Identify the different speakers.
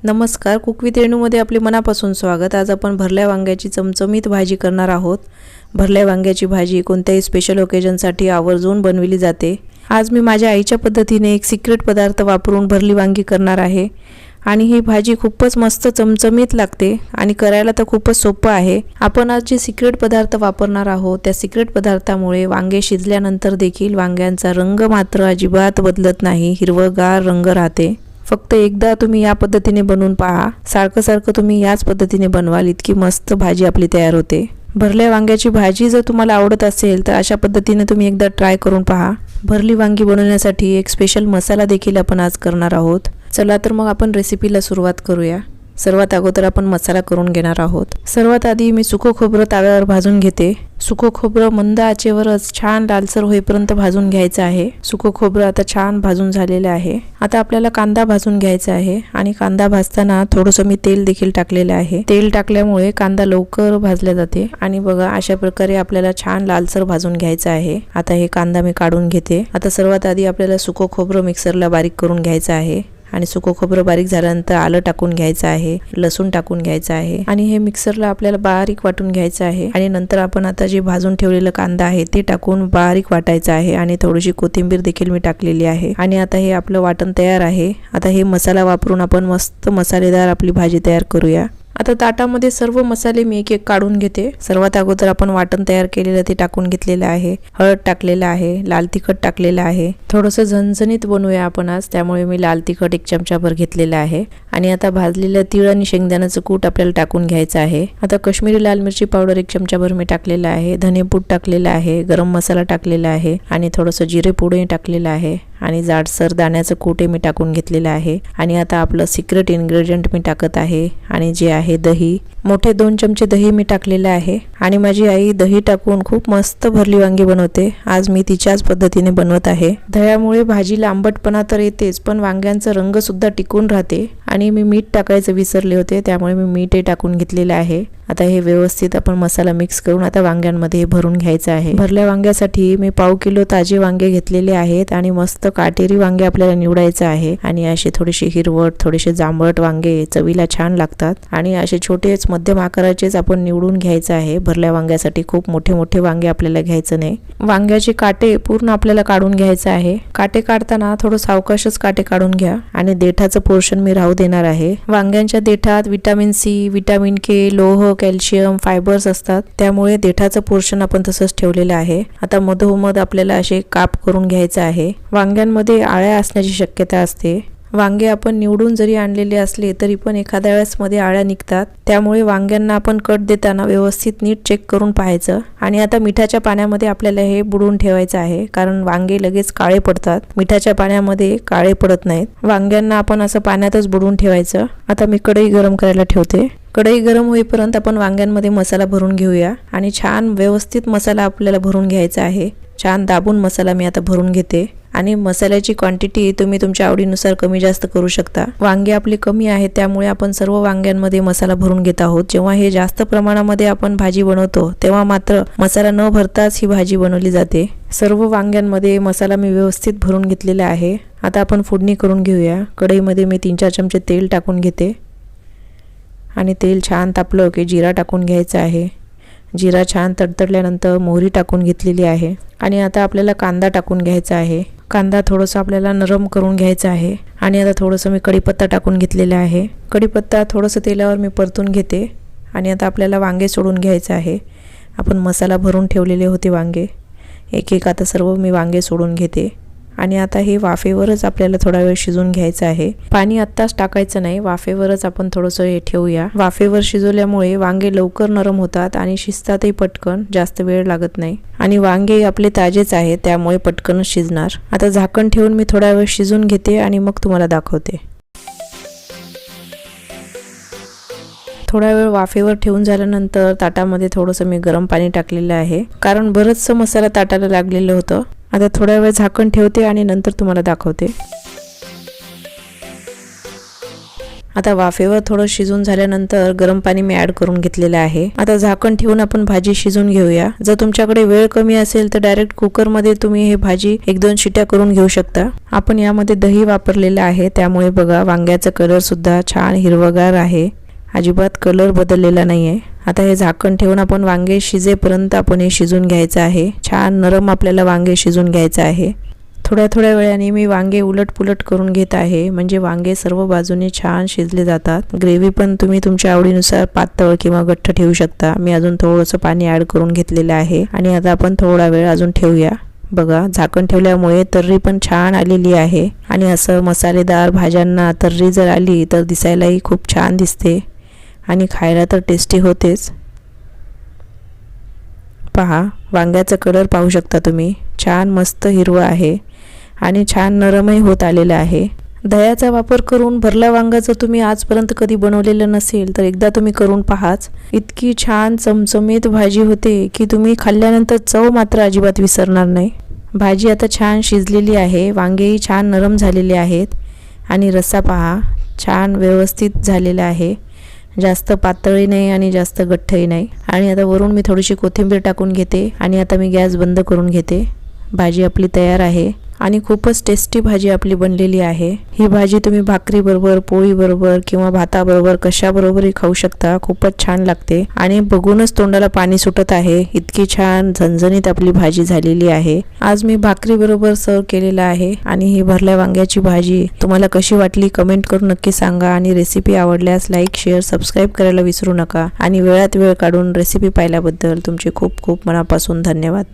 Speaker 1: नमस्कार, cook with रेणूमध्ये आपले मनापासून स्वागत। आज आपण भरल्या वांग्याची चमचमीत भाजी करणार आहोत। भरल्या वांग्याची भाजी कोणत्याही स्पेशल ओकेजनसाठी आवर्जून बनवली जाते। आज मी माझ्या आईच्या पद्धतीने एक सिक्रेट पदार्थ वापरून भरली वांगी करणार आहे आणि ही भाजी खूपच मस्त चमचमीत लागते आणि करायला तर खूपच सोपं आहे। आपण आज जे सिक्रेट पदार्थ वापरणार आहोत त्या सिक्रेट पदार्थामुळे वांगे शिजल्यानंतर देखील वांग्यांचा रंग मात्र अजिबात बदलत नाही, हिरवगार रंग राहते। फक्त एकदा तुम्ही या पद्धतीने बनवून पहा, सारखं तुम्ही याच पद्धतीने बनवाल इतकी मस्त भाजी आपली तयार होते। भरल्या वांग्याची भाजी जर तुम्हाला आवडत असेल तर अशा पद्धतीने तुम्ही एकदा ट्राय करून पहा। भरली वांगी बनवण्यासाठी एक स्पेशल मसाला देखील आपण आज करणार आहोत। चला तर मग आपण रेसिपीला सुरुवात करूया। सर्वात अगोदर आपण मसाला करून घेणार आहोत। सर्वात आधी मी सुकं खोबरं तव्यावर भाजून घेते। सुकं खोबरं मंद आचेवरच छान लालसर होईपर्यंत भाजून घ्यायचं आहे। सुकं खोबरं आता छान भाजून झालेलं आहे। आता आपल्याला कांदा भाजून घ्यायचा आहे आणि कांदा भाजताना थोडंसं मी तेल देखील टाकलेलं आहे। तेल टाकल्यामुळे कांदा लवकर भाजला जाते आणि बघा अशा प्रकारे आपल्याला छान लालसर भाजून घ्यायचं आहे। आता हे कांदा मी काढून घेते। आता सर्वात आधी आपल्याला सुकं खोबरं मिक्सरला बारीक करून घ्यायचं आहे आणि सुकं खोबरं बारीक झाल्यानंतर आलं टाकून घ्यायचं आहे, लसूण टाकून घ्यायचं आहे आणि हे मिक्सरला आपल्याला बारीक वाटून घ्यायचं आहे। आणि नंतर आपण आता जे भाजून ठेवलेलं कांदा आहे ते टाकून बारीक वाटायचं आहे आणि थोडीशी कोथिंबीर देखील मी टाकलेली आहे आणि आता हे आपलं वाटण तयार आहे। आता हे मसाला वापरून आपण मस्त मसालेदार आपली भाजी तयार करूया। आता ताटामध्ये सर्व मसाले मी एक एक काढून घेते। सर्वात अगोदर आपण वाटण तयार केलेलं ते टाकून घेतलेलं आहे, हळद टाकलेलं आहे, लाल तिखट टाकलेलं आहे। थोडंसं झणझणीत बनवूया आपण आज, त्यामुळे मी लाल तिखट 1 चमचाभर घेतलेलं आहे आणि आता भाजलेलं तीळ आणि शेंगदाण्याचं कूट आपल्याला टाकून घ्यायचं आहे। आता काश्मीरी लाल मिरची पावडर 1 चमचाभर मी टाकलेलं आहे, धनेपूड टाकलेलं आहे, गरम मसाला टाकलेला आहे आणि थोडंसं जिरे पूडही टाकलेलं आहे आणि जाडसर दाण्याचं कूट मी टाकून घेतलेलं आहे। आणि आता आपलं सिक्रेट इन्ग्रेडियंट मी टाकत आहे आणि जे आहे दही, मोठे 2 चमचे दही मी टाकलेलं आहे आणि माझी आई दही टाकून खूप मस्त भरली वांगी बनवते। आज मी तिच्याच पद्धतीने बनवत आहे। दह्यामुळे भाजीला आंबटपणा तर येतेच पण वांग्यांचा रंग सुद्धा टिकून राहते आणि मी मीठ टाकायचं विसरले होते, त्यामुळे मी मीठही टाकून घेतलेलं आहे। आता हे व्यवस्थित आपण मसाला मिक्स करून आता वांग्यांमध्ये भरून घ्यायचं आहे। भरल्या वांग्यासाठी मी पाव किलो ताजे वांगे घेतलेले आहेत आणि मस्त काटेरी वांगे आपल्याला निवडायचं आहे आणि असे थोडेसे हिरवट थोडेसे जांभळट वांगे चवीला छान लागतात आणि असे छोटेच मध्यम आकाराचेच आपण निवडून घ्यायचं आहे। भरल्या वांग्यासाठी खूप मोठे मोठे वांगे आपल्याला घ्यायचं नाही। वांग्याचे काटे पूर्ण आपल्याला काढून घ्यायचं आहे। काटे काढताना थोडं सावकाशच काटे काढून घ्या आणि देठाचं पोर्शन मी राहू देणार आहे। वांग्यांच्या देठात विटामिन सी, विटामिन के, लोह, कॅल्शियम, फायबर्स असतात, त्यामुळे देठाचं पोर्शन आपण तसंच ठेवलेलं आहे। आता मधोमध आपल्याला असे काप करून घ्यायचं आहे। वांग्यांमध्ये आळ्या असण्याची शक्यता असते। वांगे आपण निवडून जरी आणलेले असले तरी पण एखाद्या वेळेस मध्ये आळ्या निघतात, त्यामुळे वांग्यांना आपण कट देताना व्यवस्थित नीट चेक करून पाहायचं। आणि आता मिठाच्या पाण्यामध्ये आपल्याला हे बुडवून ठेवायचं आहे, कारण वांगे लगेच काळे पडतात, मिठाच्या पाण्यामध्ये काळे पडत नाहीत। वांग्यांना आपण असं पाण्यातच बुडवून ठेवायचं। आता मी कढई गरम करायला ठेवते। कढई गरम होईपर्यंत आपण वांग्यांमध्ये मसाला भरून घेऊया आणि छान व्यवस्थित मसाला आपल्याला भरून घ्यायचा आहे। छान दाबून मसाला मी आता भरून घेते आणि मसाल्याची क्वांटिटी तुम्ही तुमच्या आवडीनुसार कमी जास्त करू शकता। वांगे आपले कमी आहेत त्यामुळे आपण सर्व वांग्यांमध्ये मसाला भरून घेत आहोत। जेव्हा हे जास्त प्रमाणामध्ये आपण भाजी बनवतो तेव्हा मात्र मसाला न भरताच ही भाजी बनवली जाते। सर्व वांग्यांमध्ये मसाला मी व्यवस्थित भरून घेतलेला आहे। आता आपण फोडणी करून घेऊया। कढईमध्ये मी 3-4 चमचे तेल टाकून घेते आणि तेल छान तापलं की जिरा टाकून घ्यायचा आहे। जिरा छान तडतडल्यानंतर मोहरी टाकून घेतलेली आहे आणि आता आपल्याला कांदा टाकून घ्यायचा आहे। कांदा थोडंसं आपल्याला नरम करून घ्यायचा आहे आणि आता थोडंसं मी कढीपत्ता टाकून घेतलेला आहे। कढीपत्ता थोडंसं तेलावर मी परतून घेते आणि आता आपल्याला वांगे सोडून घ्यायचं आहे। आपण मसाला भरून ठेवलेले होते वांगे, एक एक आता सर्व मी वांगे सोडून घेते आणि आता हे वाफेवरच आपल्याला थोडा वेळ शिजून घ्यायचं आहे। पाणी आत्ताच टाकायचं नाही, वाफेवरच आपण थोडंसं हे ठेवूया। वाफेवर शिजवल्यामुळे वांगे लवकर नरम होतात आणि शिजतातही पटकन, जास्त वेळ लागत नाही आणि वांगे आपले ताजेच आहेत त्यामुळे पटकनच शिजणार। आता झाकण ठेवून मी थोडा वेळ शिजून घेते आणि मग तुम्हाला दाखवते। थोडा वेळ वाफेवर ठेवून झाल्यानंतर ताटामध्ये थोडंसं मी गरम पाणी टाकलेलं आहे, कारण बरंचसं मसाला ताटाला लागलेलं होतं। आता थोडा वेळ झाकण ठेवते आणि नंतर तुम्हाला दाखवते। आता वाफेवर थोडं शिजून झाल्यानंतर गरम पाणी मी ऍड करून घेतलेलं आहे. आता झाकण ठेवून आपण भाजी शिजून घेऊया. जर तुमच्याकडे वेळ कमी असेल तर डायरेक्ट कुकरमध्ये तुम्ही हे भाजी 1-2 शिट्या करून घेऊ शकता. आपण यामध्ये दही वापरलेलं आहे, त्यामुळे बघा वांग्याचा कलर सुद्धा छान हिरवगार आहे, अजिबात कलर बदललेला नाहीये. आता हे झाकण ठेवून आपण वांगे शिजेपर्यंत आपण हे शिजून घ्यायचं आहे. छान नरम आपल्याला वांगे शिजून घ्यायचं आहे. थोड्या वेळाने मी वांगे उलटपुलट करून घेत आहे, म्हणजे वांगे सर्व बाजूने छान शिजले जातात. ग्रेव्ही पण तुम्ही तुमच्या आवडीनुसार पातळ किंवा घट्ट ठेवू शकता. मी अजून थोडंसं पाणी ॲड करून घेतलेलं आहे आणि आता आपण थोडा वेळ अजून ठेवूया. बघा झाकण ठेवल्यामुळे तर्री पण छान आलेली आहे आणि असं मसालेदार भाज्यांना तर्री जर आली तर दिसायलाही खूप छान दिसते आणि खायला तर टेस्टी होतेच. पहा वांग्याचा कलर पाहू शकता तुम्ही, छान मस्त हिरवा आहे आणि छान नरमही होत आलेला आहे. दह्याचा वापर करून भरल्या वांग्याचं तुम्ही आजपर्यंत कधी बनवलेलं नसेल तर एकदा तुम्ही करून पाहाच. इतकी छान चमचमीत भाजी होते की तुम्ही खाल्ल्यानंतर चव मात्र अजिबात विसरणार नाही. भाजी आता छान शिजलेली आहे, वांगेही छान नरम झालेले आहेत आणि रस्सा पहा छान व्यवस्थित झालेला आहे. जास्त पातळही नाही आणि जास्त घट्टही नाही. आणि आता वरून मी थोडीशी कोथिंबीर टाकून घेते आणि आता मी गॅस बंद करून घेते. भाजी आपली तयार आहे आणि खूपच टेस्टी भाजी आपली बनलेली आहे. ही भाजी तुम्ही भाकरीबरोबर, पोळीबरोबर किंवा भाताबरोबर कशाबरोबरही खाऊ शकता. खूपच छान लागते आणि बघूनच तोंडाला पाणी सुटत आहे. इतकी छान झणझणीत आपली भाजी झालेली आहे. आज मी भाकरीबरोबर सर्व केलेला आहे आणि ही भरल्या वांग्याची भाजी तुम्हाला कशी वाटली कमेंट करून नक्की सांगा आणि रेसिपी आवडल्यास लाईक, शेअर, सबस्क्राईब करायला विसरू नका. आणि वेळात वेळ काढून रेसिपी पाहिल्याबद्दल तुमचे खूप खूप मनापासून धन्यवाद.